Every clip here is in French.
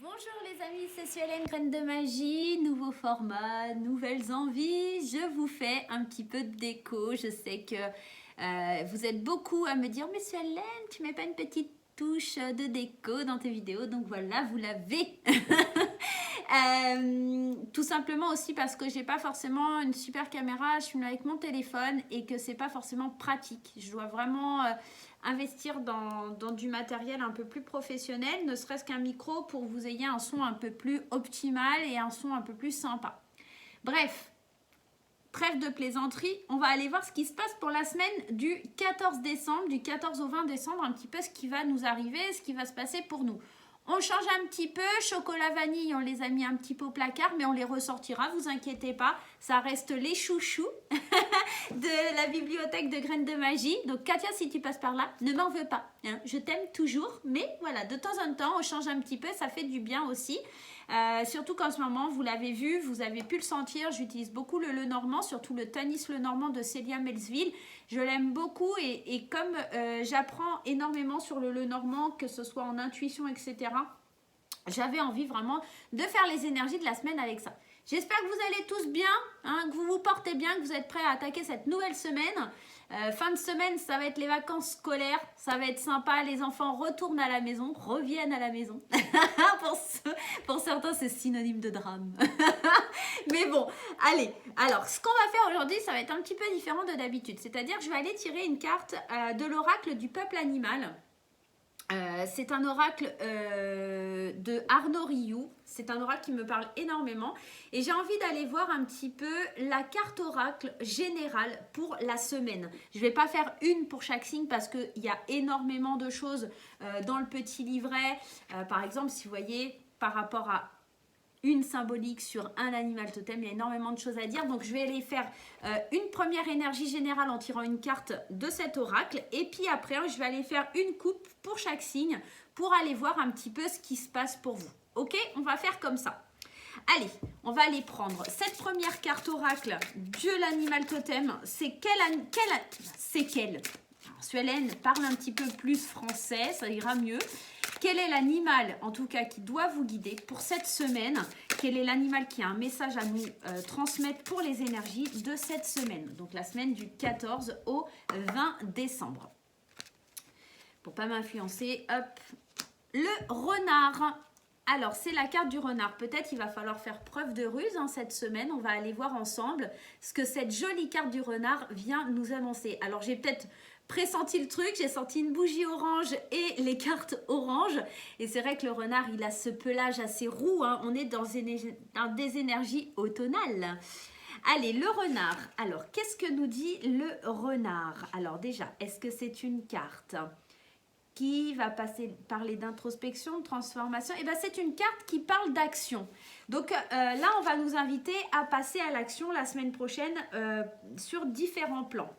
Bonjour les amis, c'est Suelen, Graine de Magie, nouveau format, nouvelles envies. Je vous fais un petit peu de déco. Je sais que vous êtes beaucoup à me dire, mais Suelen, tu mets pas une petite touche de déco dans tes vidéos, donc voilà, vous l'avez. Tout simplement aussi parce que j'ai pas forcément une super caméra, je filme avec mon téléphone et que c'est pas forcément pratique. Je dois vraiment investir dans du matériel un peu plus professionnel, ne serait-ce qu'un micro pour que vous ayez un son un peu plus optimal et un son un peu plus sympa. Bref, trêve de plaisanterie, on va aller voir ce qui se passe pour la semaine du 14 décembre, du 14 au 20 décembre, un petit peu ce qui va nous arriver, ce qui va se passer pour nous. On change un petit peu, chocolat vanille, on les a mis un petit peu au placard, mais on les ressortira, vous inquiétez pas, ça reste les chouchous de la bibliothèque de Graines de Magie. Donc Katia, si tu passes par là, ne m'en veux pas, hein. Je t'aime toujours, mais voilà, de temps en temps, on change un petit peu, ça fait du bien aussi. Surtout qu'en ce moment, vous l'avez vu, vous avez pu le sentir, j'utilise beaucoup le Lenormand, surtout le Tanis Lenormand de Célia Melville. Je l'aime beaucoup et comme j'apprends énormément sur le Lenormand, que ce soit en intuition, etc., j'avais envie vraiment de faire les énergies de la semaine avec ça. J'espère que vous allez tous bien, hein, que vous vous portez bien, que vous êtes prêts à attaquer cette nouvelle semaine. Fin de semaine, ça va être les vacances scolaires, ça va être sympa, les enfants retournent à la maison, reviennent à la maison. pour certains, c'est synonyme de drame. Mais bon, allez, alors ce qu'on va faire aujourd'hui, ça va être un petit peu différent de d'habitude. C'est-à-dire que je vais aller tirer une carte de l'oracle du peuple animal. C'est un oracle de Arnaud Rioux. C'est un oracle qui me parle énormément. Et j'ai envie d'aller voir un petit peu la carte oracle générale pour la semaine. Je ne vais pas faire une pour chaque signe parce qu'il y a énormément de choses dans le petit livret. Par exemple, si vous voyez, par rapport à une symbolique sur un animal totem, il y a énormément de choses à dire, donc je vais aller faire une première énergie générale en tirant une carte de cet oracle, et puis après je vais aller faire une coupe pour chaque signe pour aller voir un petit peu ce qui se passe pour vous. Ok, on va faire comme ça. Allez, on va aller prendre cette première carte oracle de l'animal totem. C'est quel Suelen parle un petit peu plus français, ça ira mieux. Quel est l'animal, en tout cas, qui doit vous guider pour cette semaine? Quel est l'animal qui a un message à nous transmettre pour les énergies de cette semaine? Donc la semaine du 14 au 20 décembre. Pour pas m'influencer, hop, le renard. Alors, c'est la carte du renard. Peut-être il va falloir faire preuve de ruse cette semaine. On va aller voir ensemble ce que cette jolie carte du renard vient nous annoncer. Alors, j'ai peut-être pressenti le truc, j'ai sorti une bougie orange et les cartes orange. Et c'est vrai que le renard, il a ce pelage assez roux, hein. On est dans des énergies automnales. Allez, le renard. Alors, qu'est-ce que nous dit le renard? Alors déjà, est-ce que c'est une carte qui va parler d'introspection, de transformation? Et bien, c'est une carte qui parle d'action. Donc là, on va nous inviter à passer à l'action la semaine prochaine sur différents plans.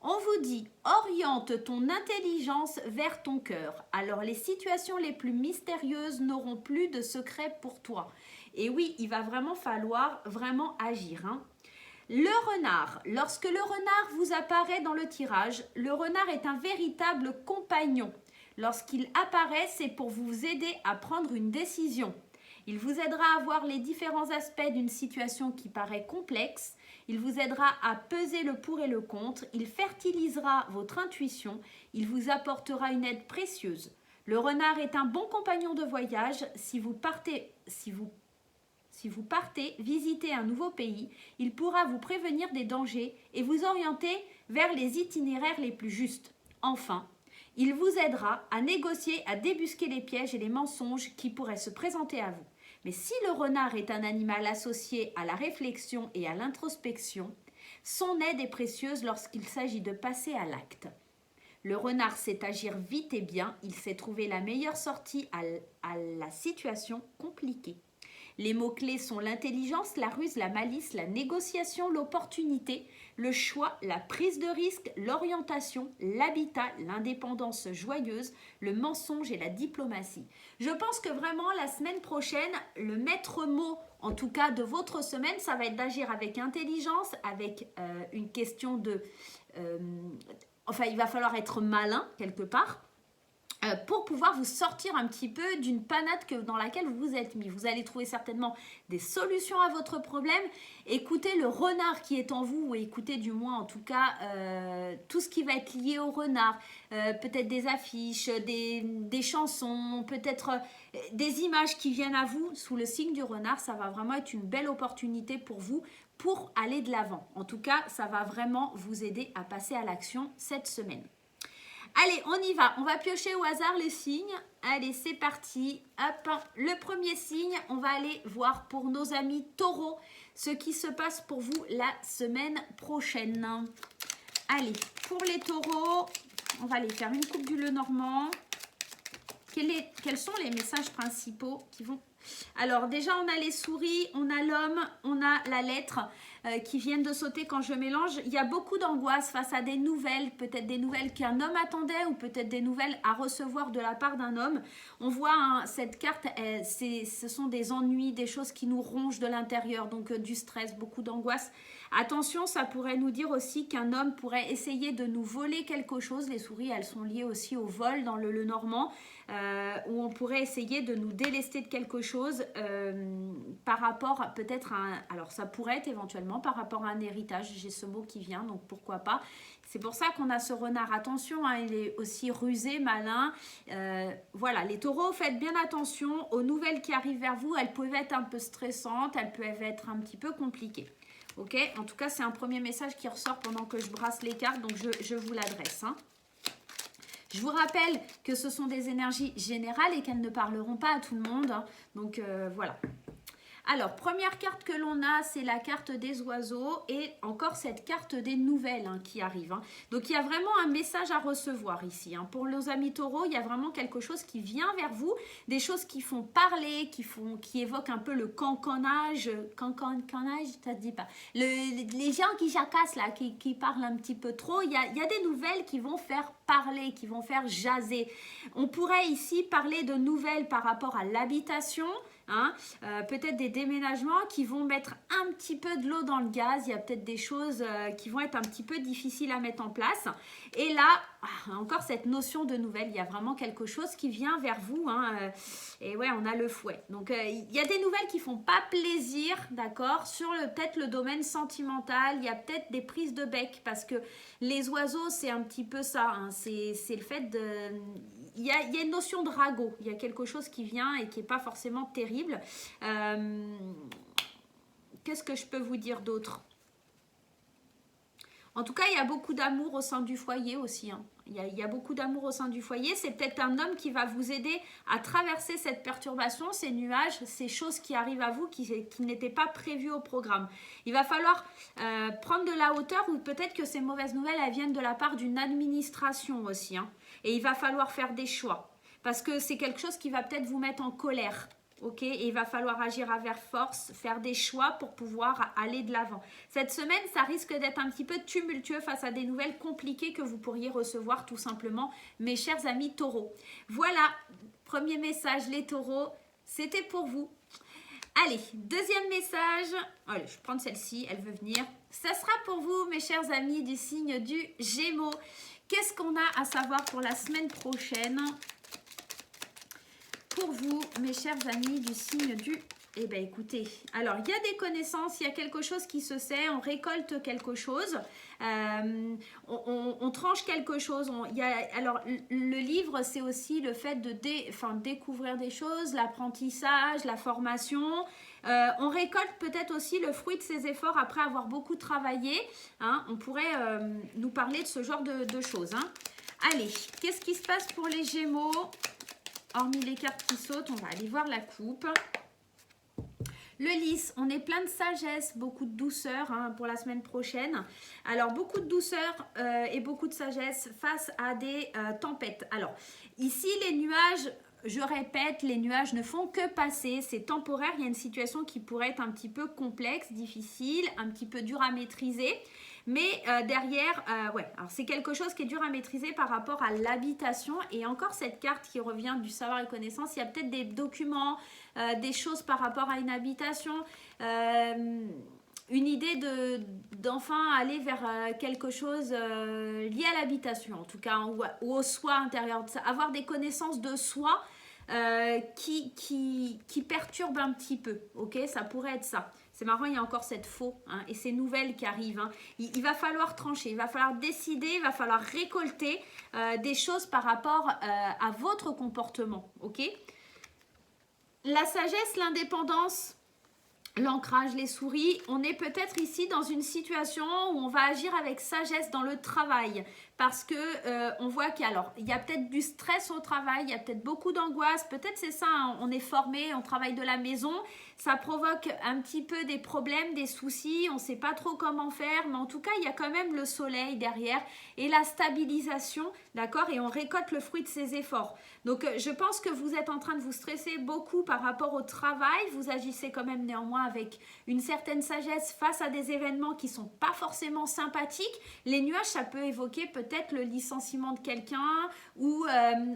On vous dit, oriente ton intelligence vers ton cœur. Alors les situations les plus mystérieuses n'auront plus de secrets pour toi. Et oui, il va vraiment falloir vraiment agir, hein. Le renard. Lorsque le renard vous apparaît dans le tirage, le renard est un véritable compagnon. Lorsqu'il apparaît, c'est pour vous aider à prendre une décision. Il vous aidera à voir les différents aspects d'une situation qui paraît complexe. Il vous aidera à peser le pour et le contre. Il fertilisera votre intuition. Il vous apportera une aide précieuse. Le renard est un bon compagnon de voyage. Si vous partez visiter un nouveau pays, il pourra vous prévenir des dangers et vous orienter vers les itinéraires les plus justes. Enfin, il vous aidera à négocier, à débusquer les pièges et les mensonges qui pourraient se présenter à vous. Mais si le renard est un animal associé à la réflexion et à l'introspection, son aide est précieuse lorsqu'il s'agit de passer à l'acte. Le renard sait agir vite et bien, il sait trouver la meilleure sortie à la situation compliquée. Les mots-clés sont l'intelligence, la ruse, la malice, la négociation, l'opportunité, le choix, la prise de risque, l'orientation, l'habitat, l'indépendance joyeuse, le mensonge et la diplomatie. Je pense que vraiment la semaine prochaine, le maître mot, en tout cas de votre semaine, ça va être d'agir avec intelligence, avec une question de... il va falloir être malin quelque part. pour pouvoir vous sortir un petit peu d'une panade dans laquelle vous vous êtes mis. Vous allez trouver certainement des solutions à votre problème. Écoutez le renard qui est en vous, ou écoutez du moins en tout cas tout ce qui va être lié au renard. Peut-être des affiches, des chansons, peut-être des images qui viennent à vous sous le signe du renard. Ça va vraiment être une belle opportunité pour vous pour aller de l'avant. En tout cas, ça va vraiment vous aider à passer à l'action cette semaine. Allez, on y va. On va piocher au hasard les signes. Allez, c'est parti. Hop, le premier signe, on va aller voir pour nos amis taureaux ce qui se passe pour vous la semaine prochaine. Allez, pour les taureaux, on va aller faire une coupe du Lenormand. Quels sont les messages principaux qui vont... Alors déjà, on a les souris, on a l'homme, on a la lettre qui viennent de sauter quand je mélange. Il y a beaucoup d'angoisse face à des nouvelles, peut-être des nouvelles qu'un homme attendait ou peut-être des nouvelles à recevoir de la part d'un homme. On voit cette carte, ce sont des ennuis, des choses qui nous rongent de l'intérieur, donc du stress, beaucoup d'angoisse. Attention, ça pourrait nous dire aussi qu'un homme pourrait essayer de nous voler quelque chose. Les souris, elles sont liées aussi au vol dans le Lenormand, où on pourrait essayer de nous délester de quelque chose par rapport peut-être à un... Alors, ça pourrait être éventuellement par rapport à un héritage. J'ai ce mot qui vient, donc pourquoi pas. C'est pour ça qu'on a ce renard. Attention, hein, il est aussi rusé, malin. Voilà, les taureaux, faites bien attention aux nouvelles qui arrivent vers vous. Elles peuvent être un peu stressantes, elles peuvent être un petit peu compliquées. Ok, en tout cas, c'est un premier message qui ressort pendant que je brasse les cartes, donc je vous l'adresse. Hein. Je vous rappelle que ce sont des énergies générales et qu'elles ne parleront pas à tout le monde. Hein. Donc, voilà. Alors, première carte que l'on a, c'est la carte des oiseaux et encore cette carte des nouvelles hein, qui arrive. Hein. Donc, il y a vraiment un message à recevoir ici. Hein. Pour nos amis taureaux, il y a vraiment quelque chose qui vient vers vous, des choses qui font parler, qui évoquent un peu le cancanage, ça se dit pas. Les gens qui jacassent là, qui parlent un petit peu trop, il y a des nouvelles qui vont faire parler, qui vont faire jaser. On pourrait ici parler de nouvelles par rapport à l'habitation, hein, peut-être des déménagements qui vont mettre un petit peu de l'eau dans le gaz. Il y a peut-être des choses qui vont être un petit peu difficiles à mettre en place. Et là, encore cette notion de nouvelles. Il y a vraiment quelque chose qui vient vers vous. Hein, et ouais, on a le fouet. Donc, il y a des nouvelles qui font pas plaisir, d'accord, sur peut-être le domaine sentimental. Il y a peut-être des prises de bec parce que les oiseaux, c'est un petit peu ça. Hein, c'est le fait de... Il y a une notion de ragot, il y a quelque chose qui vient et qui n'est pas forcément terrible. Qu'est-ce que je peux vous dire d'autre? En tout cas, il y a beaucoup d'amour au sein du foyer aussi. Hein. Il y a beaucoup d'amour au sein du foyer. C'est peut-être un homme qui va vous aider à traverser cette perturbation, ces nuages, ces choses qui arrivent à vous qui n'étaient pas prévues au programme. Il va falloir prendre de la hauteur ou peut-être que ces mauvaises nouvelles, elles viennent de la part d'une administration aussi. Hein. Et il va falloir faire des choix parce que c'est quelque chose qui va peut-être vous mettre en colère. Ok, et il va falloir agir avec force, faire des choix pour pouvoir aller de l'avant. Cette semaine, ça risque d'être un petit peu tumultueux face à des nouvelles compliquées que vous pourriez recevoir tout simplement, mes chers amis taureaux. Voilà, premier message, les taureaux, c'était pour vous. Allez, deuxième message. Allez, je vais prendre celle-ci, elle veut venir. Ça sera pour vous, mes chers amis du signe du Gémeaux. Qu'est-ce qu'on a à savoir pour la semaine prochaine ? Pour vous, mes chers amis du signe du... Eh bien, écoutez, alors, il y a des connaissances, il y a quelque chose qui se sait, on récolte quelque chose, on tranche quelque chose. Alors, le livre, c'est aussi le fait de découvrir des choses, l'apprentissage, la formation. On récolte peut-être aussi le fruit de ses efforts après avoir beaucoup travaillé. Hein, on pourrait nous parler de ce genre de choses. Hein. Allez, qu'est-ce qui se passe pour les Gémeaux ? Hormis les cartes qui sautent, on va aller voir la coupe. Le lys, on est plein de sagesse, beaucoup de douceur hein, pour la semaine prochaine. Alors, beaucoup de douceur et beaucoup de sagesse face à des tempêtes. Alors, ici, les nuages, je répète, les nuages ne font que passer. C'est temporaire, il y a une situation qui pourrait être un petit peu complexe, difficile, un petit peu dur à maîtriser. Mais derrière, ouais, alors c'est quelque chose qui est dur à maîtriser par rapport à l'habitation. Et encore cette carte qui revient du savoir et connaissance, il y a peut-être des documents, des choses par rapport à une habitation. une idée d'enfin aller vers quelque chose lié à l'habitation, en tout cas, ou au soi intérieur, avoir des connaissances de soi qui perturbent un petit peu, ok? Ça pourrait être ça. C'est marrant, il y a encore cette faux hein, et ces nouvelles qui arrivent. Hein. Il va falloir trancher, il va falloir décider, il va falloir récolter des choses par rapport à votre comportement, ok? La sagesse, l'indépendance, l'ancrage, les souris, on est peut-être ici dans une situation où on va agir avec sagesse dans le travail parce que on voit qu'il y a peut-être du stress au travail, il y a peut-être beaucoup d'angoisse, peut-être c'est ça, hein, on est formé, on travaille de la maison, ça provoque un petit peu des problèmes, des soucis, on ne sait pas trop comment faire, mais en tout cas il y a quand même le soleil derrière et la stabilisation, d'accord, et on récolte le fruit de ses efforts. Donc je pense que vous êtes en train de vous stresser beaucoup par rapport au travail, vous agissez quand même néanmoins avec une certaine sagesse face à des événements qui ne sont pas forcément sympathiques. Les nuages, ça peut évoquer peut-être le licenciement de quelqu'un ou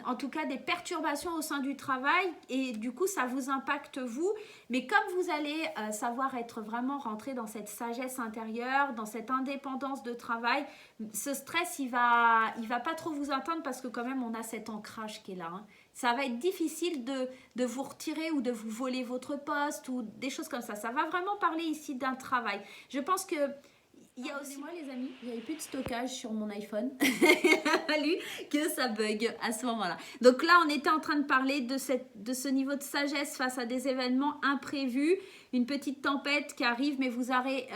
en tout cas des perturbations au sein du travail et du coup ça vous impacte vous. Mais comme vous allez savoir être vraiment rentré dans cette sagesse intérieure, dans cette indépendance de travail, ce stress il va pas trop vous atteindre parce que quand même on a cet ancrage qui est là. Hein. Ça va être difficile de vous retirer ou de vous voler votre poste ou des choses comme ça. Ça va vraiment parler ici d'un travail. Je pense que il y a aussi, moi les amis, il n'y avait plus de stockage sur mon iPhone. Il a fallu que ça bug à ce moment-là. Donc là, on était en train de parler de ce niveau de sagesse face à des événements imprévus, une petite tempête qui arrive, mais vous aurez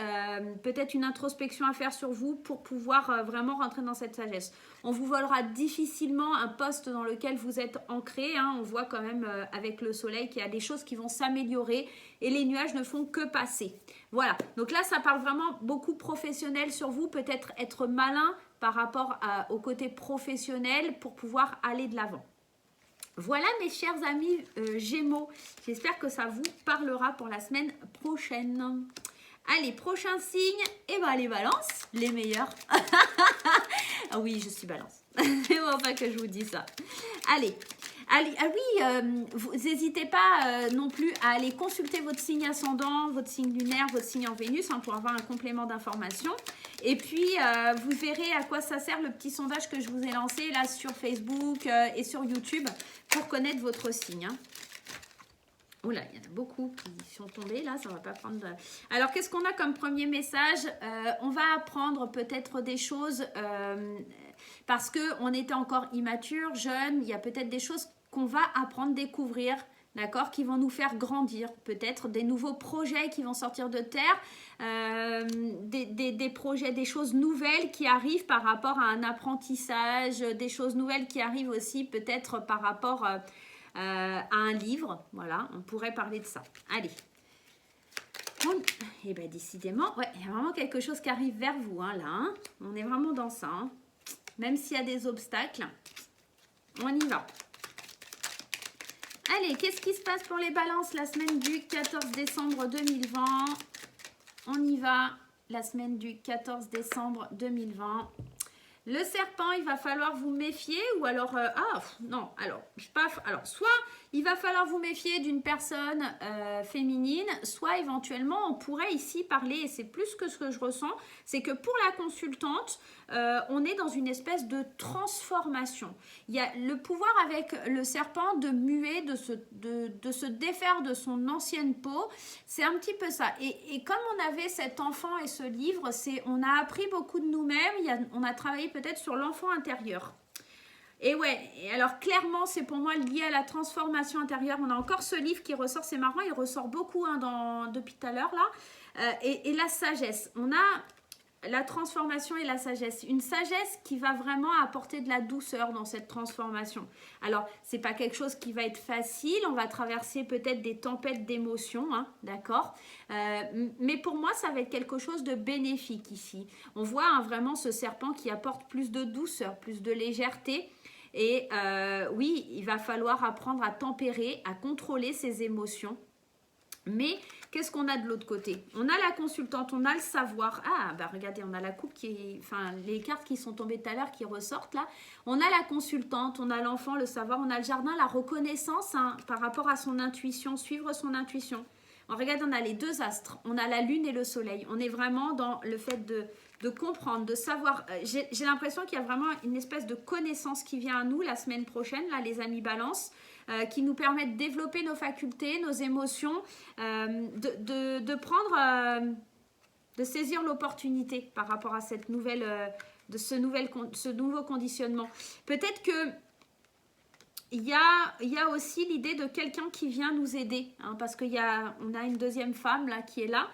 peut-être une introspection à faire sur vous pour pouvoir vraiment rentrer dans cette sagesse. On vous volera difficilement un poste dans lequel vous êtes ancré. Hein. On voit quand même avec le soleil qu'il y a des choses qui vont s'améliorer et les nuages ne font que passer. Voilà, donc là ça parle vraiment beaucoup professionnel sur vous, peut-être être malin par rapport au côté professionnel pour pouvoir aller de l'avant. Voilà mes chers amis Gémeaux, j'espère que ça vous parlera pour la semaine prochaine. Allez, prochain signe, et ben les balances, les meilleurs. Ah oui, je suis balance. C'est pour ça que je vous dis ça. Allez, ah oui, vous n'hésitez pas non plus à aller consulter votre signe ascendant, votre signe lunaire, votre signe en Vénus hein, pour avoir un complément d'information. Et puis, vous verrez à quoi ça sert le petit sondage que je vous ai lancé là sur Facebook et sur YouTube pour connaître votre signe. Hein. Oula, il y en a beaucoup qui sont tombés là, ça va pas prendre de... Alors, qu'est-ce qu'on a comme premier message? On va apprendre peut-être des choses parce qu'on était encore immature, jeune, il y a peut-être des choses qu'on va apprendre, découvrir, d'accord, qui vont nous faire grandir, peut-être des nouveaux projets qui vont sortir de terre, des projets, des choses nouvelles qui arrivent par rapport à un apprentissage, des choses nouvelles qui arrivent aussi peut-être par rapport à un livre, voilà, on pourrait parler de ça. Allez. Et bien décidément, ouais, il y a vraiment quelque chose qui arrive vers vous, hein, là, hein. On est vraiment dans ça, hein. Même s'il y a des obstacles, on y va. Allez, qu'est-ce qui se passe pour les balances la semaine du 14 décembre 2020? On y va, la semaine du 14 décembre 2020. Le serpent, il va falloir vous méfier ou alors... non, alors, soit il va falloir vous méfier d'une personne féminine, soit éventuellement, on pourrait ici parler, et c'est plus que ce que je ressens, c'est que pour la consultante, on est dans une espèce de transformation. Il y a le pouvoir avec le serpent de muer, de se défaire de son ancienne peau. C'est un petit peu ça. Et comme on avait cet enfant et ce livre, on a appris beaucoup de nous-mêmes, on a travaillé peut-être sur l'enfant intérieur. Et ouais, et alors clairement, c'est pour moi lié à la transformation intérieure. On a encore ce livre qui ressort, c'est marrant, il ressort beaucoup hein, depuis tout à l'heure là. Et la sagesse, on a la transformation et la sagesse. Une sagesse qui va vraiment apporter de la douceur dans cette transformation. Alors, c'est pas quelque chose qui va être facile, on va traverser peut-être des tempêtes d'émotions, hein, d'accord, mais pour moi, ça va être quelque chose de bénéfique ici. On voit hein, vraiment ce serpent qui apporte plus de douceur, plus de légèreté. Et oui, il va falloir apprendre à tempérer, à contrôler ses émotions. Mais qu'est-ce qu'on a de l'autre côté? On a la consultante, on a le savoir. Ah, bah regardez, on a la coupe les cartes qui sont tombées tout à l'heure qui ressortent là. On a la consultante, on a l'enfant, le savoir, on a le jardin, la reconnaissance hein, par rapport à son intuition, suivre son intuition. Regarde, on a les deux astres, on a la lune et le soleil. On est vraiment dans le fait de comprendre, de savoir. J'ai l'impression qu'il y a vraiment une espèce de connaissance qui vient à nous la semaine prochaine, là, les amis balance, qui nous permet de développer nos facultés, nos émotions, de prendre, de saisir l'opportunité par rapport à cette nouvelle, ce nouveau conditionnement. Peut-être que il y a aussi l'idée de quelqu'un qui vient nous aider, hein, parce qu'on a une deuxième femme là qui est là,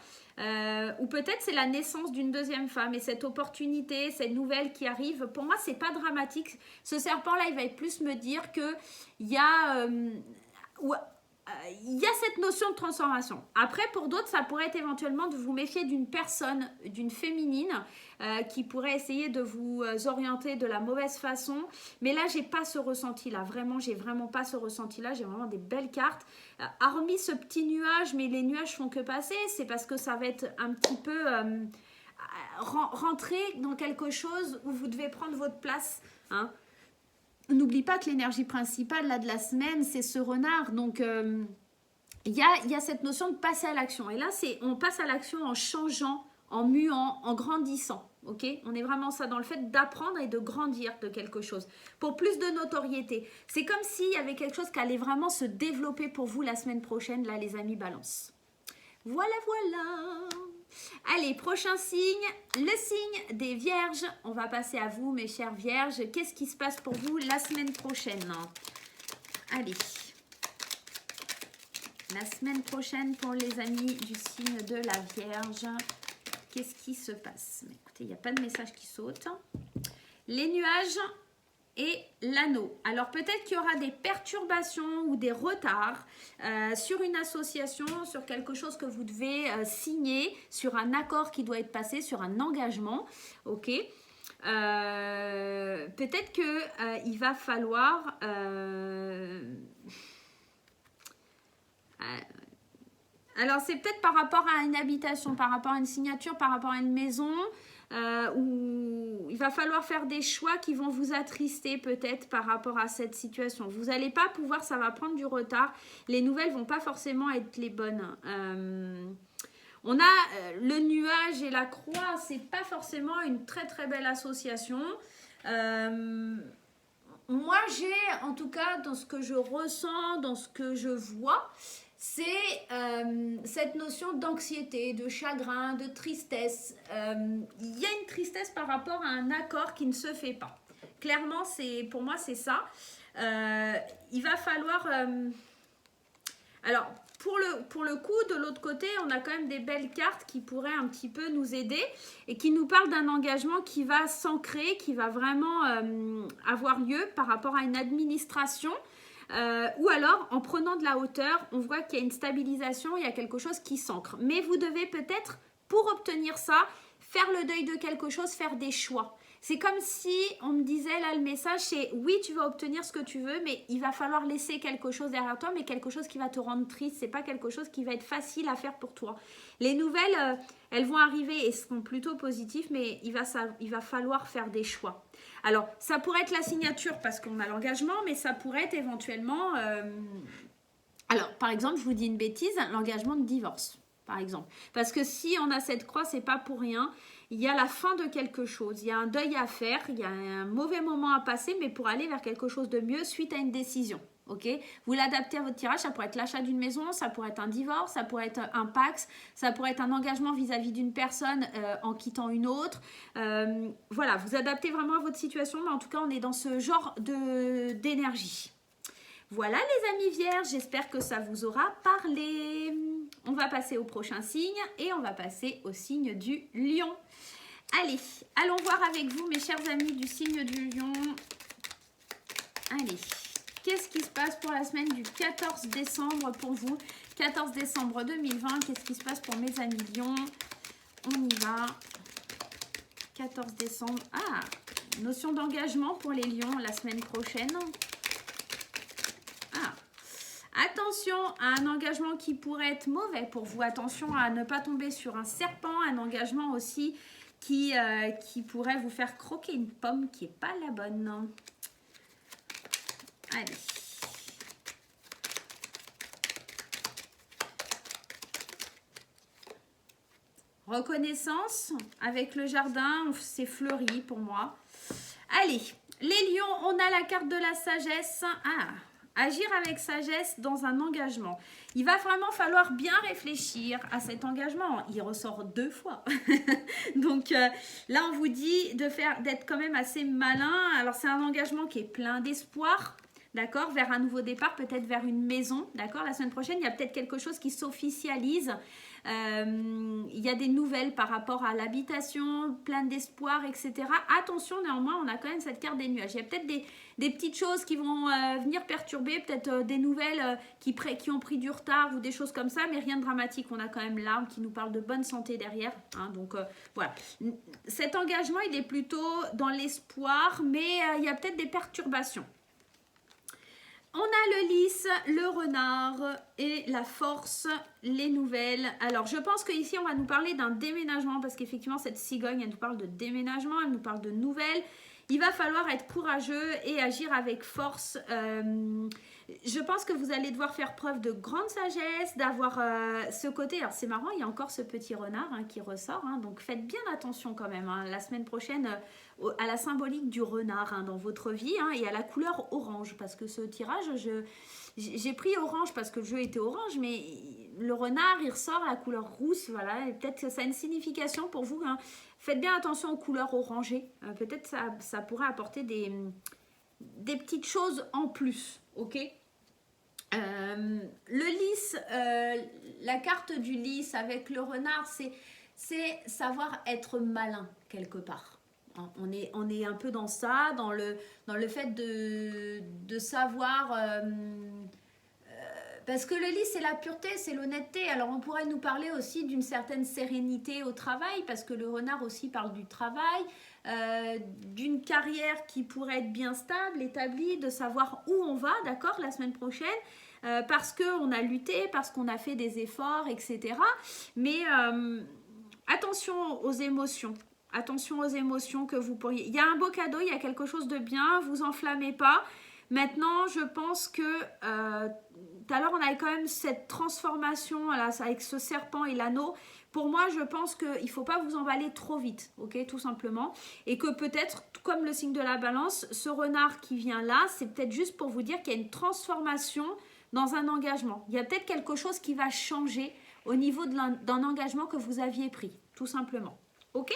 ou peut-être c'est la naissance d'une deuxième femme et cette opportunité, cette nouvelle qui arrive. Pour moi, c'est pas dramatique. Ce serpent-là, il va plus me dire que il y a il y a cette notion de transformation. Après, pour d'autres, ça pourrait être éventuellement de vous méfier d'une personne, d'une féminine, qui pourrait essayer de vous orienter de la mauvaise façon. Mais là, j'ai pas ce ressenti-là. Vraiment, j'ai vraiment pas ce ressenti-là. J'ai vraiment des belles cartes. Hormis ce petit nuage, mais les nuages font que passer. C'est parce que ça va être un petit peu rentrer dans quelque chose où vous devez prendre votre place, hein. N'oublie pas que l'énergie principale là, de la semaine, c'est ce renard. Donc, il y a cette notion de passer à l'action. Et là, on passe à l'action en changeant, en muant, en grandissant. Ok, on est vraiment ça dans le fait d'apprendre et de grandir de quelque chose pour plus de notoriété. C'est comme s'il y avait quelque chose qui allait vraiment se développer pour vous la semaine prochaine, là, les amis balance. Voilà, voilà. Allez, prochain signe, le signe des vierges. On va passer à vous, mes chères vierges. Qu'est-ce qui se passe pour vous la semaine prochaine? Allez. La semaine prochaine pour les amis du signe de la Vierge. Qu'est-ce qui se passe? Écoutez, il n'y a pas de message qui saute. Les nuages et l'anneau. Alors peut-être qu'il y aura des perturbations ou des retards sur une association, sur quelque chose que vous devez signer, sur un accord qui doit être passé, sur un engagement. Ok. Peut-être que il va falloir alors c'est peut-être par rapport à une habitation, par rapport à une signature, par rapport à une maison, où il va falloir faire des choix qui vont vous attrister peut-être par rapport à cette situation. Vous n'allez pas pouvoir, ça va prendre du retard. Les nouvelles vont pas forcément être les bonnes. On a le nuage et la croix, c'est pas forcément une très très belle association. Moi j'ai, en tout cas dans ce que je ressens, dans ce que je vois, c'est cette notion d'anxiété, de chagrin, de tristesse. Il y a une tristesse par rapport à un accord qui ne se fait pas. Clairement, pour moi, c'est ça. Il va falloir... alors, pour le coup, de l'autre côté, on a quand même des belles cartes qui pourraient un petit peu nous aider et qui nous parlent d'un engagement qui va s'ancrer, qui va vraiment avoir lieu par rapport à une administration. Ou alors, en prenant de la hauteur, on voit qu'il y a une stabilisation, il y a quelque chose qui s'ancre. Mais vous devez peut-être, pour obtenir ça, faire le deuil de quelque chose, faire des choix. C'est comme si on me disait, là, le message, c'est oui, tu vas obtenir ce que tu veux, mais il va falloir laisser quelque chose derrière toi, mais quelque chose qui va te rendre triste. C'est pas quelque chose qui va être facile à faire pour toi. Les nouvelles, elles vont arriver et seront plutôt positives, mais il va falloir faire des choix. Alors, ça pourrait être la signature parce qu'on a l'engagement, mais ça pourrait être éventuellement... Alors, par exemple, je vous dis une bêtise, l'engagement de divorce, par exemple. Parce que si on a cette croix, c'est pas pour rien. Il y a la fin de quelque chose, il y a un deuil à faire, il y a un mauvais moment à passer, mais pour aller vers quelque chose de mieux suite à une décision. Ok, vous l'adaptez à votre tirage, ça pourrait être l'achat d'une maison, ça pourrait être un divorce, ça pourrait être un Pacs, ça pourrait être un engagement vis-à-vis d'une personne en quittant une autre. Voilà, vous adaptez vraiment à votre situation, mais en tout cas, on est dans ce genre d'énergie. Voilà les amis vierges, j'espère que ça vous aura parlé. On va passer au prochain signe et on va passer au signe du lion. Allez, allons voir avec vous mes chers amis du signe du lion. Allez, qu'est-ce qui se passe pour la semaine du 14 décembre pour vous? 14 décembre 2020, qu'est-ce qui se passe pour mes amis lions? On y va. 14 décembre. Ah, notion d'engagement pour les lions la semaine prochaine. Attention à un engagement qui pourrait être mauvais pour vous. Attention à ne pas tomber sur un serpent. Un engagement aussi qui pourrait vous faire croquer une pomme qui n'est pas la bonne. Allez. reconnaissance avec le jardin, c'est fleuri pour moi. Allez, les lions, on a la carte de la sagesse. Agir avec sagesse dans un engagement. Il va vraiment falloir bien réfléchir à cet engagement. Il ressort 2 fois. Donc là, on vous dit d'être quand même assez malin. Alors, c'est un engagement qui est plein d'espoir. D'accord, vers un nouveau départ, peut-être vers une maison. D'accord, la semaine prochaine, il y a peut-être quelque chose qui s'officialise. Il y a des nouvelles par rapport à l'habitation, plein d'espoir, etc. Attention, néanmoins, on a quand même cette carte des nuages. Il y a peut-être des petites choses qui vont venir perturber, peut-être des nouvelles qui ont pris du retard ou des choses comme ça, mais rien de dramatique. On a quand même l'arbre qui nous parle de bonne santé derrière. Hein, donc voilà. Cet engagement, il est plutôt dans l'espoir, mais il y a peut-être des perturbations. On a le lys, le renard et la force, les nouvelles. Alors, je pense qu'ici, on va nous parler d'un déménagement parce qu'effectivement, cette cigogne, elle nous parle de déménagement, elle nous parle de nouvelles. Il va falloir être courageux et agir avec force. Je pense que vous allez devoir faire preuve de grande sagesse, d'avoir ce côté. Alors, c'est marrant, il y a encore ce petit renard qui ressort. Donc, faites bien attention quand même. La semaine prochaine, à la symbolique du renard dans votre vie et à la couleur orange. Parce que ce tirage, j'ai pris orange parce que le jeu était orange, mais le renard, il ressort à la couleur rousse. Voilà, et peut-être que ça a une signification pour vous. Faites bien attention aux couleurs orangées. Peut-être ça pourrait apporter des petites choses en plus. Ok. Le lys, la carte du lys avec le renard, c'est savoir être malin quelque part. On est un peu dans ça, dans le fait de savoir... parce que le lys, c'est la pureté, c'est l'honnêteté. Alors, on pourrait nous parler aussi d'une certaine sérénité au travail, parce que le renard aussi parle du travail, d'une carrière qui pourrait être bien stable, établie, de savoir où on va, d'accord, la semaine prochaine, parce qu'on a lutté, parce qu'on a fait des efforts, etc. Mais attention aux émotions. Attention aux émotions que vous pourriez... Il y a un beau cadeau, il y a quelque chose de bien, vous enflammez pas. Maintenant, je pense que tout à l'heure, on avait quand même cette transformation là, avec ce serpent et l'anneau. Pour moi, je pense qu'il ne faut pas vous emballer trop vite, ok, tout simplement. Et que peut-être, comme le signe de la balance, ce renard qui vient là, c'est peut-être juste pour vous dire qu'il y a une transformation dans un engagement. Il y a peut-être quelque chose qui va changer au niveau d'un engagement que vous aviez pris, tout simplement. Ok ?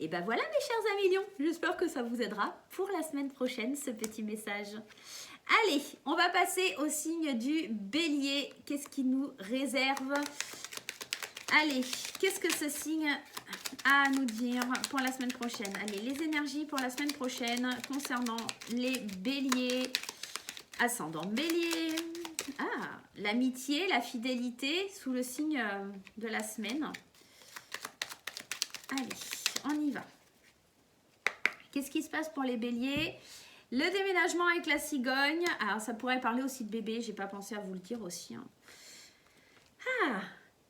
Et ben voilà mes chers amis lions, j'espère que ça vous aidera pour la semaine prochaine ce petit message. Allez, on va passer au signe du bélier. Qu'est-ce qui nous réserve? Allez, qu'est-ce que ce signe a à nous dire pour la semaine prochaine? Allez, les énergies pour la semaine prochaine concernant les béliers. Ascendant bélier. L'amitié, la fidélité sous le signe de la semaine. Allez. On y va. Qu'est-ce qui se passe pour les béliers? Le déménagement avec la cigogne. Alors, ça pourrait parler aussi de bébé. J'ai pas pensé à vous le dire aussi.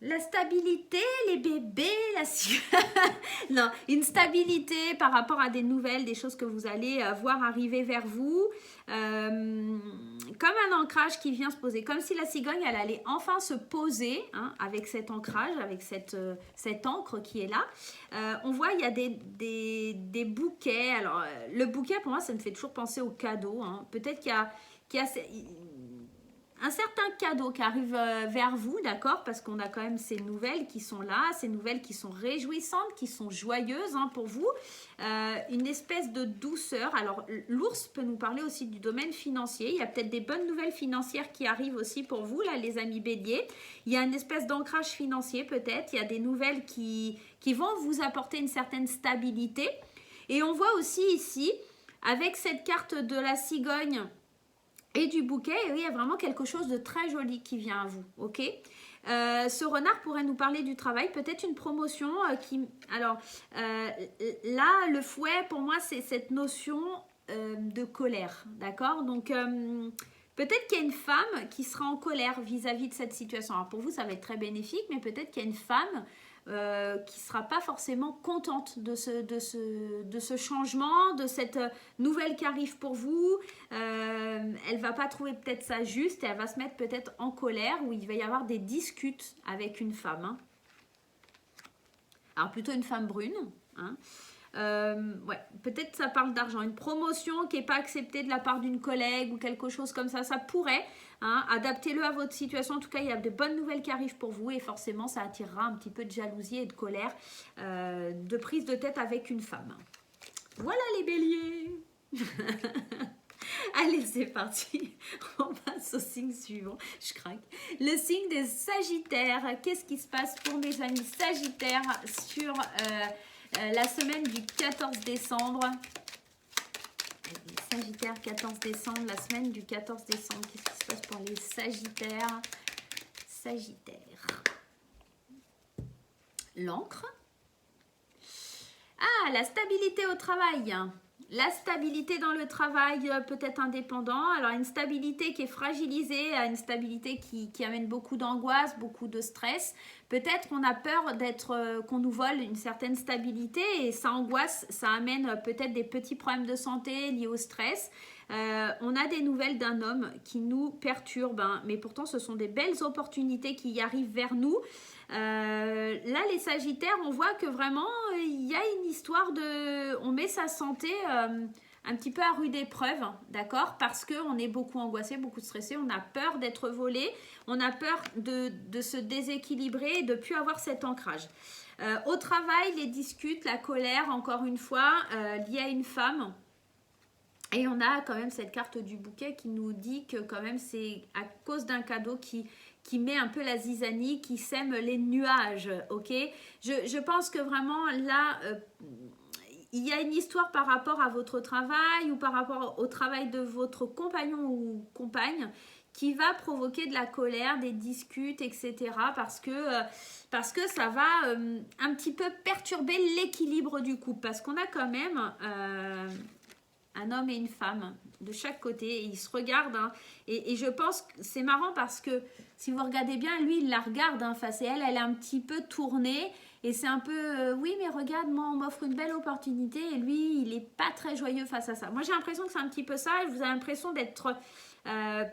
La stabilité, les bébés, la cigogne. Non, une stabilité par rapport à des nouvelles, des choses que vous allez voir arriver vers vous. Comme un ancrage qui vient se poser. Comme si la cigogne, elle allait enfin se poser avec cet ancrage, avec cette encre qui est là. On voit, il y a des bouquets. Alors, le bouquet, pour moi, ça me fait toujours penser au cadeau. Peut-être qu'il y a un certain cadeau qui arrive vers vous, d'accord? Parce qu'on a quand même ces nouvelles qui sont là, ces nouvelles qui sont réjouissantes, qui sont joyeuses pour vous. Une espèce de douceur. Alors, l'ours peut nous parler aussi du domaine financier. Il y a peut-être des bonnes nouvelles financières qui arrivent aussi pour vous, là, les amis béliers. Il y a une espèce d'ancrage financier peut-être. Il y a des nouvelles qui vont vous apporter une certaine stabilité. Et on voit aussi ici, avec cette carte de la cigogne, et du bouquet, il y a vraiment quelque chose de très joli qui vient à vous, ok? Ce renard pourrait nous parler du travail, peut-être une promotion Alors, là, le fouet, pour moi, c'est cette notion de colère, d'accord? Donc, peut-être qu'il y a une femme qui sera en colère vis-à-vis de cette situation. Alors, pour vous, ça va être très bénéfique, mais peut-être qu'il y a une femme qui ne sera pas forcément contente de ce changement, de cette nouvelle qui arrive pour vous. Elle ne va pas trouver peut-être ça juste et elle va se mettre peut-être en colère où il va y avoir des disputes avec une femme. Alors plutôt une femme brune, hein. Ouais, peut-être ça parle d'argent, une promotion qui n'est pas acceptée de la part d'une collègue ou quelque chose comme ça pourrait, hein, adaptez-le à votre situation. En tout cas, il y a de bonnes nouvelles qui arrivent pour vous et forcément ça attirera un petit peu de jalousie et de colère, de prise de tête avec une femme. Voilà les béliers. Allez, c'est parti. On passe au signe suivant. Je craque. Le signe des Sagittaires. Qu'est-ce qui se passe pour mes amis Sagittaires sur la semaine du 14 décembre? Les Sagittaires, 14 décembre, la semaine du 14 décembre. Qu'est-ce qui se passe pour les Sagittaires? Sagittaires. L'encre. Ah, la stabilité au travail. La stabilité dans le travail, peut-être indépendant. Alors, une stabilité qui est fragilisée, une stabilité qui amène beaucoup d'angoisse, beaucoup de stress. Peut-être qu'on a peur d'être, qu'on nous vole une certaine stabilité et ça angoisse, ça amène peut-être des petits problèmes de santé liés au stress. On a des nouvelles d'un homme qui nous perturbe, hein, mais pourtant ce sont des belles opportunités qui arrivent vers nous. Là, les Sagittaires, on voit que vraiment, il y a une histoire de... On met sa santé un petit peu à rude épreuve, d'accord? Parce qu'on est beaucoup angoissé, beaucoup stressé, on a peur d'être volé, on a peur de se déséquilibrer et de ne plus avoir cet ancrage. Au travail, les disputes, la colère, encore une fois, liée à une femme. Et on a quand même cette carte du bouquet qui nous dit que quand même c'est à cause d'un cadeau qui met un peu la zizanie, qui sème les nuages, ok? Je pense que vraiment là, il y a une histoire par rapport à votre travail ou par rapport au travail de votre compagnon ou compagne qui va provoquer de la colère, des disputes, etc. Parce que ça va un petit peu perturber l'équilibre du couple. Parce qu'on a quand même... un homme et une femme de chaque côté, et ils se regardent, hein, et je pense que c'est marrant parce que si vous regardez bien, lui il la regarde, hein, face à elle, elle est un petit peu tournée et c'est un peu oui mais regarde, moi on m'offre une belle opportunité et lui il est pas très joyeux face à ça. Moi j'ai l'impression que c'est un petit peu ça et vous avez l'impression d'être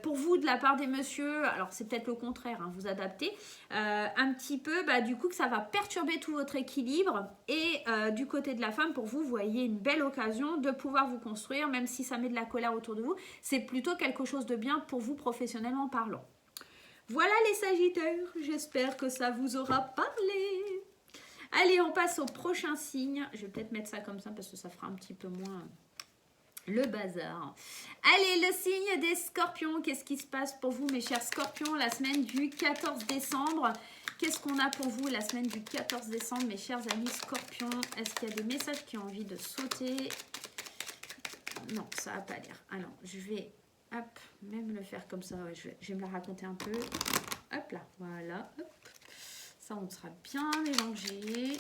pour vous de la part des messieurs, alors c'est peut-être le contraire, hein, vous adaptez un petit peu, du coup que ça va perturber tout votre équilibre et du côté de la femme, pour vous, vous voyez une belle occasion de pouvoir vous construire, même si ça met de la colère autour de vous, c'est plutôt quelque chose de bien pour vous professionnellement parlant. Voilà les Sagittaires, j'espère que ça vous aura parlé. Allez, on passe au prochain signe, je vais peut-être mettre ça comme ça parce que ça fera un petit peu moins... le bazar. Allez, le signe des Scorpions. Qu'est-ce qui se passe pour vous, mes chers Scorpions, la semaine du 14 décembre? Qu'est-ce qu'on a pour vous la semaine du 14 décembre, mes chers amis Scorpions? Est-ce qu'il y a des messages qui ont envie de sauter? Non, ça n'a pas l'air. Alors, je vais hop, même le faire comme ça. Ouais, je vais me la raconter un peu. Hop là, voilà. Hop. Ça, on sera bien mélangé.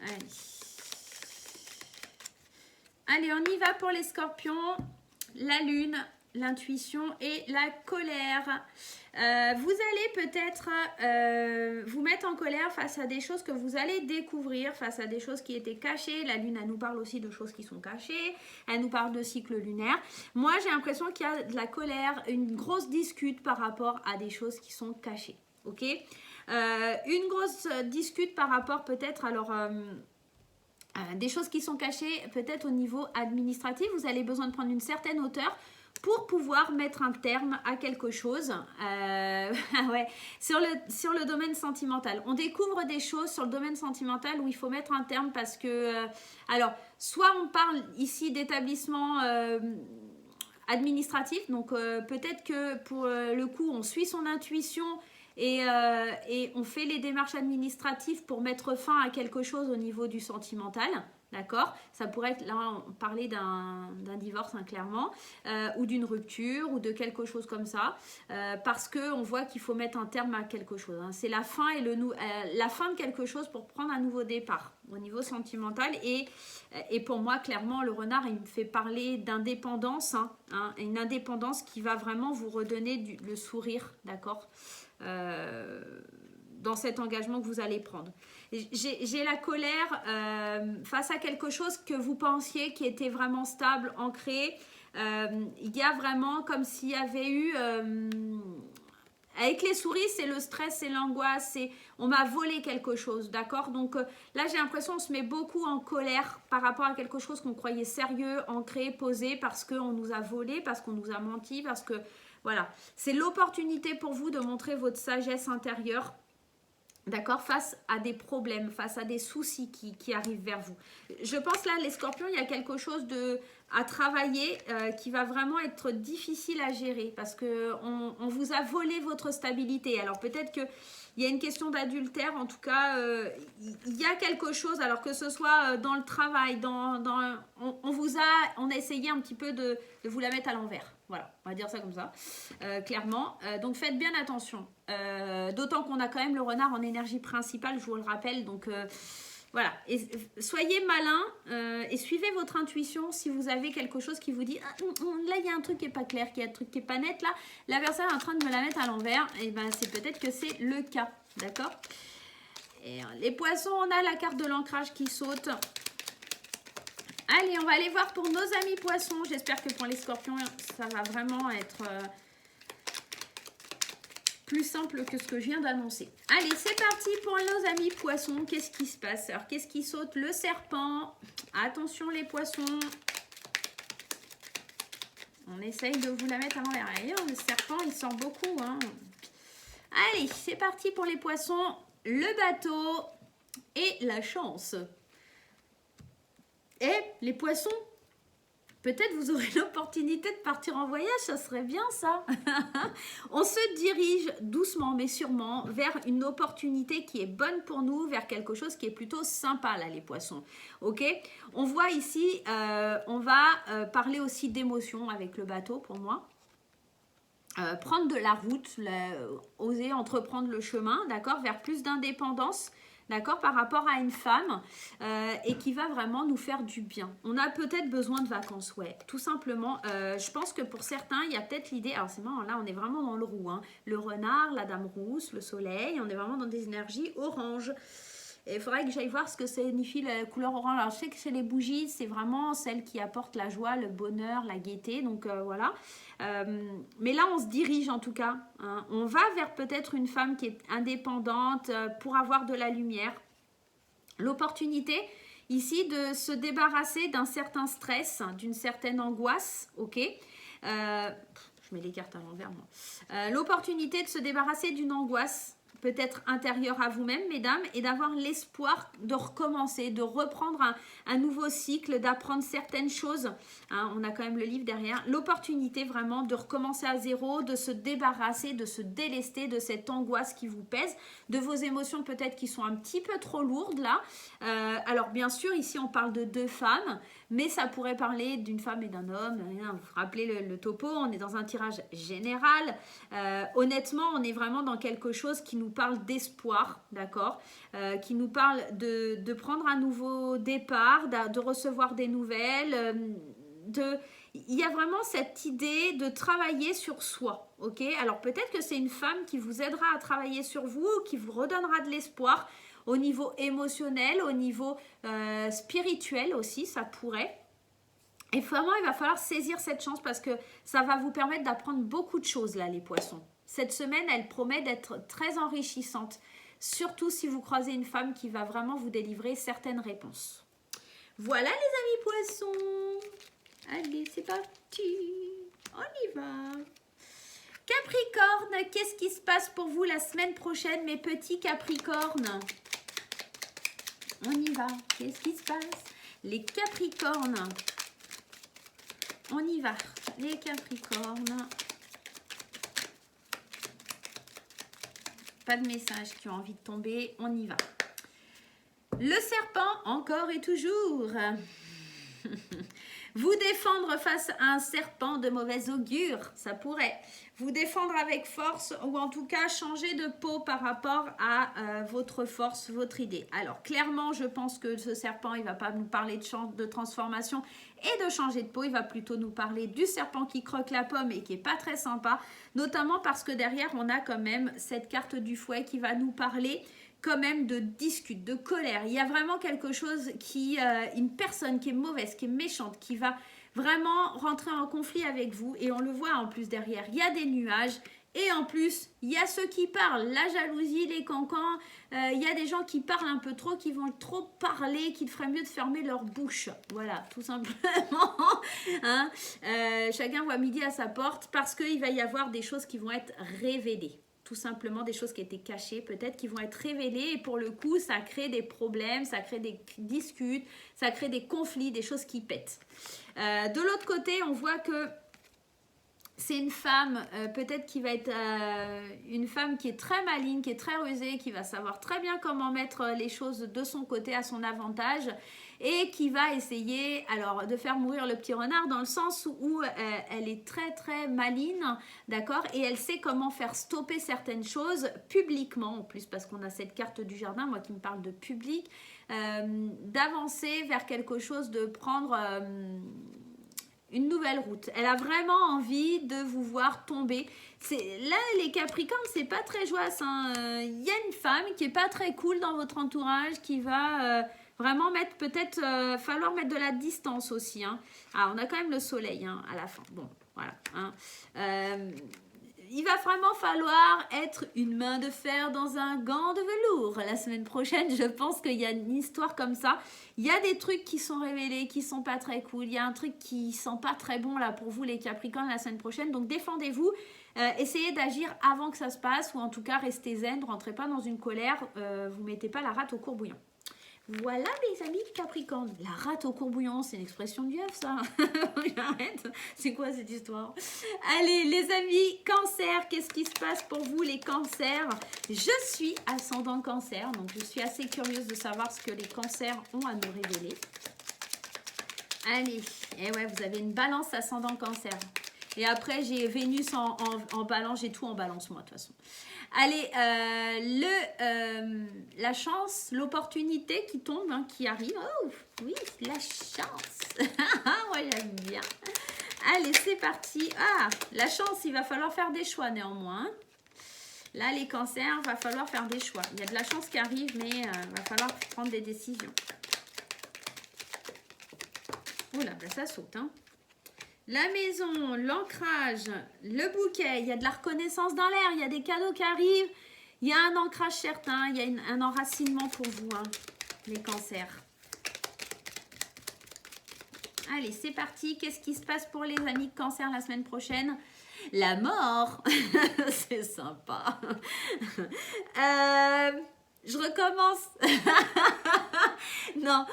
Allez. Allez, on y va pour les Scorpions. La lune, l'intuition et la colère. Vous allez peut-être vous mettre en colère face à des choses que vous allez découvrir, face à des choses qui étaient cachées. La lune, elle nous parle aussi de choses qui sont cachées. Elle nous parle de cycle lunaire. Moi, j'ai l'impression qu'il y a de la colère, une grosse discute par rapport à des choses qui sont cachées. Ok, une grosse discute par rapport peut-être, alors... des choses qui sont cachées peut-être au niveau administratif, vous avez besoin de prendre une certaine hauteur pour pouvoir mettre un terme à quelque chose. Ouais. Sur le domaine sentimental, on découvre des choses sur le domaine sentimental où il faut mettre un terme parce que alors soit on parle ici d'établissement administratif, donc peut-être que pour le coup on suit son intuition et on fait les démarches administratives pour mettre fin à quelque chose au niveau du sentimental, d'accord? Ça pourrait être, là on parlait d'un divorce, hein, clairement, ou d'une rupture ou de quelque chose comme ça, parce qu'on voit qu'il faut mettre un terme à quelque chose, hein. C'est la fin et la fin de quelque chose pour prendre un nouveau départ au niveau sentimental, et pour moi clairement le renard il me fait parler d'indépendance, hein, une indépendance qui va vraiment vous redonner le sourire, d'accord? Dans cet engagement que vous allez prendre. J'ai la colère face à quelque chose que vous pensiez qui était vraiment stable, ancré. Il y a vraiment comme s'il y avait eu... Avec les souris, c'est le stress, c'est l'angoisse, c'est on m'a volé quelque chose, d'accord? Donc là, j'ai l'impression qu'on se met beaucoup en colère par rapport à quelque chose qu'on croyait sérieux, ancré, posé, parce qu'on nous a volé, parce qu'on nous a menti, parce que voilà. C'est l'opportunité pour vous de montrer votre sagesse intérieure. D'accord, face à des problèmes, face à des soucis qui arrivent vers vous. Je pense là, les scorpions, il y a quelque chose à travailler qui va vraiment être difficile à gérer parce qu'on vous a volé votre stabilité. Alors peut-être qu'il y a une question d'adultère, en tout cas, il y a quelque chose, alors que ce soit dans le travail, on a essayé un petit peu de vous la mettre à l'envers. Voilà, on va dire ça comme ça, clairement. Donc faites bien attention. D'autant qu'on a quand même le renard en énergie principale, je vous le rappelle. Donc voilà, et soyez malin et suivez votre intuition si vous avez quelque chose qui vous dit là il y a un truc qui n'est pas clair, il y a un truc qui n'est pas net là, la personne est en train de me la mettre à l'envers, et ben c'est peut-être que c'est le cas, d'accord? Et les poissons, on a la carte de l'ancrage qui saute. Allez, on va aller voir pour nos amis poissons. J'espère que pour les scorpions, ça va vraiment être plus simple que ce que je viens d'annoncer. Allez, c'est parti pour nos amis poissons. Qu'est-ce qui se passe? Alors, qu'est-ce qui saute? Le serpent. Attention les poissons. On essaye de vous la mettre à l'envers. Le serpent, il sort beaucoup. Hein. Allez, c'est parti pour les poissons. Le bateau et la chance. Et les poissons, peut-être vous aurez l'opportunité de partir en voyage, ça serait bien ça. On se dirige doucement mais sûrement vers une opportunité qui est bonne pour nous, vers quelque chose qui est plutôt sympa là les poissons. Ok, on voit ici, on va parler aussi d'émotions avec le bateau pour moi. Prendre de la route, oser entreprendre le chemin, d'accord, vers plus d'indépendance. D'accord, par rapport à une femme et qui va vraiment nous faire du bien. On a peut-être besoin de vacances, ouais, tout simplement. Je pense que pour certains, il y a peut-être l'idée, alors c'est marrant, là on est vraiment dans le roux, hein, le renard, la dame rousse, le soleil, on est vraiment dans des énergies orange. Et il faudrait que j'aille voir ce que signifie la couleur orange. Alors je sais que chez les bougies, c'est vraiment celle qui apporte la joie, le bonheur, la gaieté, donc voilà. Mais là, on se dirige en tout cas. Hein. On va vers peut-être une femme qui est indépendante pour avoir de la lumière. L'opportunité ici de se débarrasser d'un certain stress, d'une certaine angoisse, ok. Je mets les cartes à l'envers, moi. L'opportunité de se débarrasser d'une angoisse peut-être intérieure à vous-même, mesdames, et d'avoir l'espoir de recommencer, de reprendre un nouveau cycle, d'apprendre certaines choses. Hein, on a quand même le livre derrière. L'opportunité vraiment de recommencer à zéro, de se débarrasser, de se délester de cette angoisse qui vous pèse, de vos émotions peut-être qui sont un petit peu trop lourdes là. Alors bien sûr, ici on parle de deux femmes, mais ça pourrait parler d'une femme et d'un homme. Vous vous rappelez le topo, on est dans un tirage général. Honnêtement, on est vraiment dans quelque chose qui nous parle d'espoir, d'accord, qui nous parle de prendre un nouveau départ, de recevoir des nouvelles, il y a vraiment cette idée de travailler sur soi, ok? Alors peut-être que c'est une femme qui vous aidera à travailler sur vous, qui vous redonnera de l'espoir au niveau émotionnel, au niveau spirituel aussi, ça pourrait. Et vraiment, il va falloir saisir cette chance parce que ça va vous permettre d'apprendre beaucoup de choses là, les poissons. Cette semaine, elle promet d'être très enrichissante, surtout si vous croisez une femme qui va vraiment vous délivrer certaines réponses. Voilà les amis poissons. Allez, c'est parti. On y va. Capricorne, qu'est-ce qui se passe pour vous la semaine prochaine, mes petits Capricornes? On y va. Qu'est-ce qui se passe? Les Capricornes. On y va. Les Capricornes. Pas de messages qui ont envie de tomber. On y va. Le serpent, encore et toujours. Vous défendre face à un serpent de mauvaise augure, ça pourrait. Vous défendre avec force ou en tout cas changer de peau par rapport à votre force, votre idée. Alors clairement, je pense que ce serpent, il ne va pas nous parler de transformation et de changer de peau. Il va plutôt nous parler du serpent qui croque la pomme et qui n'est pas très sympa. Notamment parce que derrière, on a quand même cette carte du fouet qui va nous parler quand même de discute, de colère. Il y a vraiment quelque chose une personne qui est mauvaise, qui est méchante, qui va vraiment rentrer en conflit avec vous. Et on le voit en plus derrière. Il y a des nuages Et en plus, il y a ceux qui parlent, la jalousie, les cancans, il y a des gens qui parlent un peu trop, qui vont trop parler, qu'il ferait mieux de fermer leur bouche. Voilà, tout simplement. Hein. Chacun voit midi à sa porte parce qu'il va y avoir des choses qui vont être révélées. Tout simplement des choses qui étaient cachées, peut-être qui vont être révélées et pour le coup, ça crée des problèmes, ça crée des disputes, ça crée des conflits, des choses qui pètent. De l'autre côté, on voit que c'est une femme, peut-être qui va être une femme qui est très maligne, qui est très rusée, qui va savoir très bien comment mettre les choses de son côté à son avantage et qui va essayer alors de faire mourir le petit renard dans le sens où elle est très très maligne, d'accord, et elle sait comment faire stopper certaines choses publiquement en plus parce qu'on a cette carte du jardin, moi qui me parle de public, d'avancer vers quelque chose, de prendre une nouvelle route. Elle a vraiment envie de vous voir tomber. Là, les Capricornes, c'est pas très joyeux. Il y a une femme qui est pas très cool dans votre entourage, qui va vraiment mettre, peut-être, falloir mettre de la distance aussi. Hein. Ah, on a quand même le soleil hein, à la fin. Bon, voilà. Hein. Il va vraiment falloir être une main de fer dans un gant de velours. La semaine prochaine, je pense qu'il y a une histoire comme ça. Il y a des trucs qui sont révélés, qui sont pas très cool. Il y a un truc qui sent pas très bon là pour vous les Capricornes la semaine prochaine. Donc défendez-vous. Essayez d'agir avant que ça se passe ou en tout cas restez zen. Ne rentrez pas dans une colère. Vous mettez pas la rate au courbouillon. Voilà mes amis Capricorne. La rate au courbouillon, c'est une expression du œuf ça. Arrête, c'est quoi cette histoire? Allez les amis Cancer, qu'est-ce qui se passe pour vous les cancers? Je suis ascendant Cancer, donc je suis assez curieuse de savoir ce que les cancers ont à nous révéler. Allez, et ouais, vous avez une balance ascendant Cancer. Et après j'ai Vénus en balance, j'ai tout en balance moi de toute façon. Allez, la chance, l'opportunité qui tombe, hein, qui arrive. Oh, oui, la chance. Moi, j'aime bien. Allez, c'est parti. Ah, la chance, il va falloir faire des choix néanmoins. Là, les cancers, il va falloir faire des choix. Il y a de la chance qui arrive, mais il va falloir prendre des décisions. Oh là, ben ça saute, hein. La maison, l'ancrage, le bouquet, il y a de la reconnaissance dans l'air, il y a des cadeaux qui arrivent, il y a un ancrage certain, il y a un enracinement pour vous, hein, les cancers. Allez, c'est parti. Qu'est-ce qui se passe pour les amis cancer la semaine prochaine? La mort. C'est sympa. Je recommence. Non,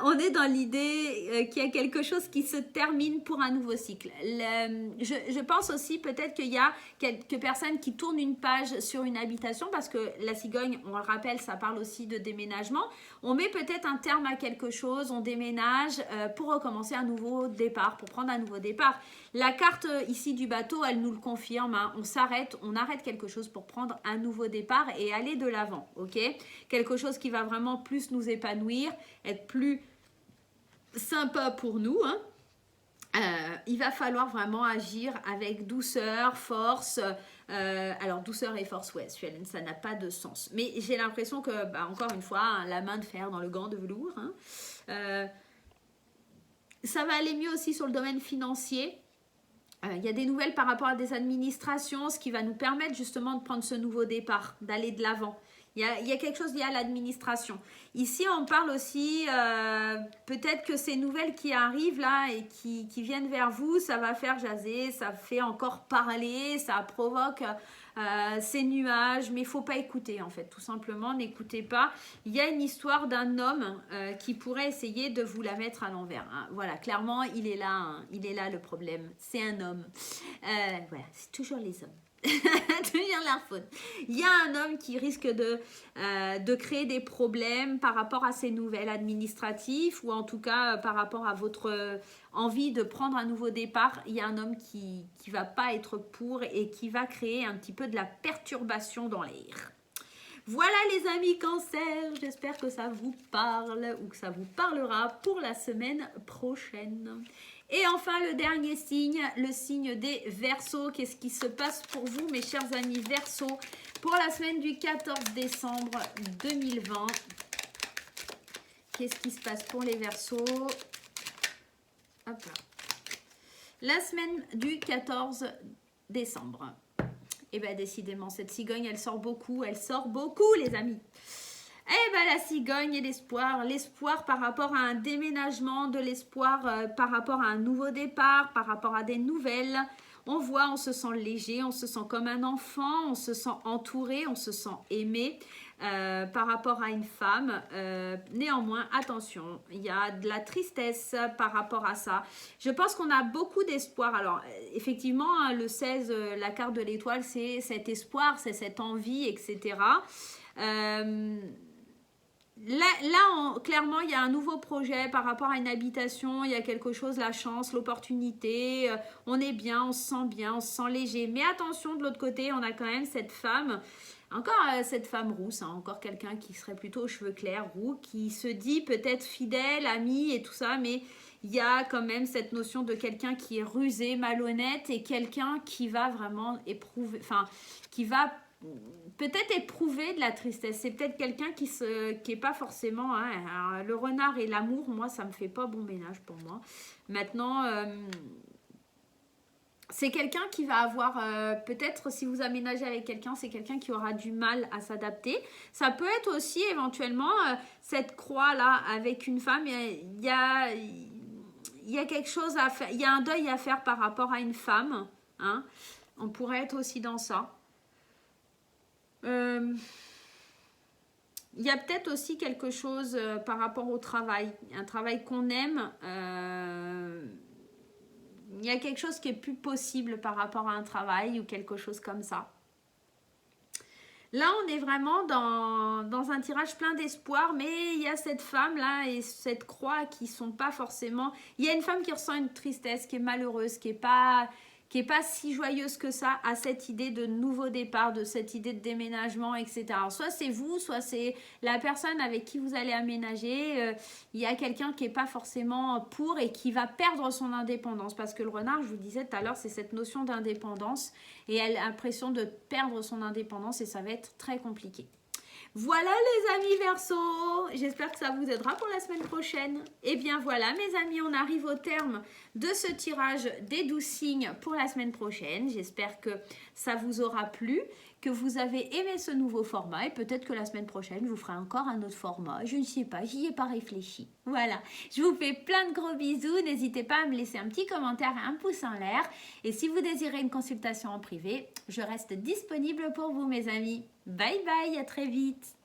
on est dans l'idée qu'il y a quelque chose qui se termine pour un nouveau cycle. Je pense aussi peut-être qu'il y a quelques personnes qui tournent une page sur une habitation parce que la cigogne, on le rappelle, ça parle aussi de déménagement. On met peut-être un terme à quelque chose, on déménage pour recommencer un nouveau départ, pour prendre un nouveau départ. La carte ici du bateau, elle nous le confirme. Hein. On s'arrête, on arrête quelque chose pour prendre un nouveau départ et aller de l'avant, ok? Quelque chose qui va vraiment plus nous épanouir, être plus sympa pour nous. Hein. Il va falloir vraiment agir avec douceur, force. Alors douceur et force, ouais, ça n'a pas de sens. Mais j'ai l'impression que, bah, encore une fois, hein, la main de fer dans le gant de velours. Hein. Ça va aller mieux aussi sur le domaine financier. Il y a des nouvelles par rapport à des administrations, ce qui va nous permettre justement de prendre ce nouveau départ, d'aller de l'avant. Il y a quelque chose lié à l'administration. Ici, on parle aussi, peut-être que ces nouvelles qui arrivent là et qui viennent vers vous, ça va faire jaser, ça fait encore parler, ça provoque ces nuages, mais il ne faut pas écouter en fait, tout simplement, n'écoutez pas. Il y a une histoire d'un homme qui pourrait essayer de vous la mettre à l'envers. Hein. Voilà, clairement, il est là, hein. Il est là le problème, c'est un homme. Voilà, c'est toujours les hommes. Toujours leur faute. Il y a un homme qui risque de créer des problèmes par rapport à ces nouvelles administratives ou en tout cas par rapport à votre envie de prendre un nouveau départ. Il y a un homme qui va pas être pour et qui va créer un petit peu de la perturbation dans l'air. Voilà les amis cancer, j'espère que ça vous parle ou que ça vous parlera pour la semaine prochaine. Et enfin, le dernier signe, le signe des Verseaux. Qu'est-ce qui se passe pour vous, mes chers amis Verseaux, pour la semaine du 14 décembre 2020? Qu'est-ce qui se passe pour les Verseaux? Hop là. La semaine du 14 décembre. Et bien décidément, cette cigogne, elle sort beaucoup les amis. Eh bien la cigogne et l'espoir par rapport à un déménagement, de l'espoir par rapport à un nouveau départ, par rapport à des nouvelles. On voit, on se sent léger, on se sent comme un enfant, on se sent entouré, on se sent aimé par rapport à une femme. Néanmoins, attention, il y a de la tristesse par rapport à ça. Je pense qu'on a beaucoup d'espoir. Alors, effectivement, le 16, la carte de l'étoile, c'est cet espoir, c'est cette envie, etc. Clairement, il y a un nouveau projet par rapport à une habitation, il y a quelque chose, la chance, l'opportunité, on est bien, on se sent léger. Mais attention, de l'autre côté, on a quand même cette femme, encore cette femme rousse, hein, encore quelqu'un qui serait plutôt aux cheveux clairs, roux, qui se dit peut-être fidèle, ami et tout ça, mais il y a quand même cette notion de quelqu'un qui est rusé, malhonnête et quelqu'un qui va vraiment éprouver, enfin, qui va peut-être éprouver de la tristesse. C'est peut-être quelqu'un qui est pas forcément hein, le renard et l'amour, moi ça me fait pas bon ménage pour moi. Maintenant c'est quelqu'un qui va avoir peut-être si vous aménagez avec quelqu'un, c'est quelqu'un qui aura du mal à s'adapter. Ça peut être aussi éventuellement cette croix là avec une femme, il y a quelque chose à faire, il y a un deuil à faire par rapport à une femme, hein. On pourrait être aussi dans ça. Il y a peut-être aussi quelque chose par rapport au travail, un travail qu'on aime. Il y a quelque chose qui est plus possible par rapport à un travail ou quelque chose comme ça. Là, on est vraiment dans un tirage plein d'espoir, mais il y a cette femme-là et cette croix qui sont pas forcément... Il y a une femme qui ressent une tristesse, qui est malheureuse, qui est pas si joyeuse que ça à cette idée de nouveau départ, de cette idée de déménagement, etc. Alors, soit c'est vous, soit c'est la personne avec qui vous allez aménager. Il y a quelqu'un qui n'est pas forcément pour et qui va perdre son indépendance. Parce que le renard, je vous disais tout à l'heure, c'est cette notion d'indépendance. Et elle a l'impression de perdre son indépendance et ça va être très compliqué. Voilà les amis Verseau, j'espère que ça vous aidera pour la semaine prochaine. Et bien voilà mes amis, on arrive au terme de ce tirage des 12 signes pour la semaine prochaine. J'espère que ça vous aura plu, que vous avez aimé ce nouveau format et peut-être que la semaine prochaine je vous ferai encore un autre format. Je ne sais pas, j'y ai pas réfléchi. Voilà, je vous fais plein de gros bisous, n'hésitez pas à me laisser un petit commentaire et un pouce en l'air. Et si vous désirez une consultation en privé, je reste disponible pour vous mes amis. Bye bye, à très vite.